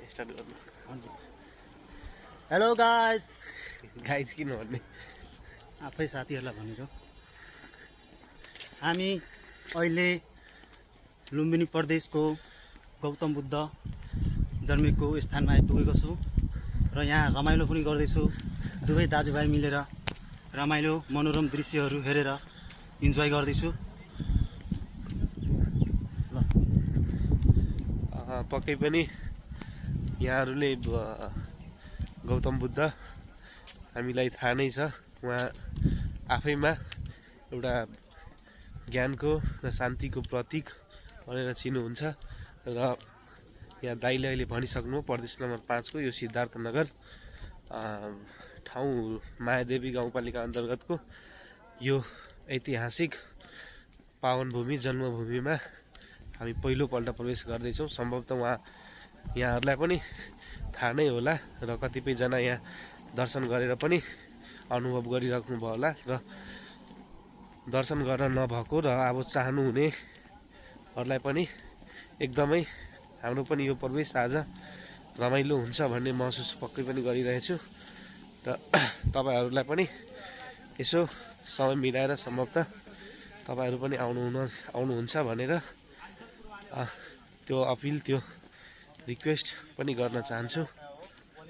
Start गर्नु। Hello guys, guys किन भन्ने आफै साथीहरूलाई भनेको हामी अहिले लुम्बिनी प्रदेशको गौतम बुद्ध जन्मेको स्थानमा आइपुगेको छु र यहाँ रमाइलो पनि गर्दैछु। दुवै दाजुभाइ मिलेर रमाइलो मनोरम दृश्यहरू हेरेर इन्जोय गर्दैछु। ल पक्कै पनि यहाँहरूले गौतम बुद्ध हामीलाई थाहा नै छ, उहाँ आफैमा एउटा ज्ञानको र शान्तिको प्रतीक भनेर चिन्नुहुन्छ। र यहाँ दाइले अहिले भनिसक्नु प्रदेश नम्बर 5 को यो सिद्धार्थनगर ठाउँ मायादेवी गाउँपालिका अन्तर्गतको यो ऐतिहासिक पावनभूमि जन्मभूमिमा हामी पहिलोपल्ट प्रवेश गर्दैछौँ। सम्भवतः यहाँहरूलाई पनि थाहा नै होला र कतिपयजना यहाँ दर्शन गरेर पनि अनुभव गरिराख्नु भयो होला र दर्शन गर्न नभएको र अब चाहनुहुनेहरूलाई पनि एकदमै हाम्रो पनि यो प्रवेश आज रमाइलो हुन्छ भन्ने महसुस पक्कै पनि गरिरहेछु। र तपाईँहरूलाई पनि यसो समय मिलाएर सम्भवतः तपाईँहरू पनि आउनुहुन्छ भनेर त्यो अपिल त्यो रिक्वेस्ट पनि गर्न चाहन्छु।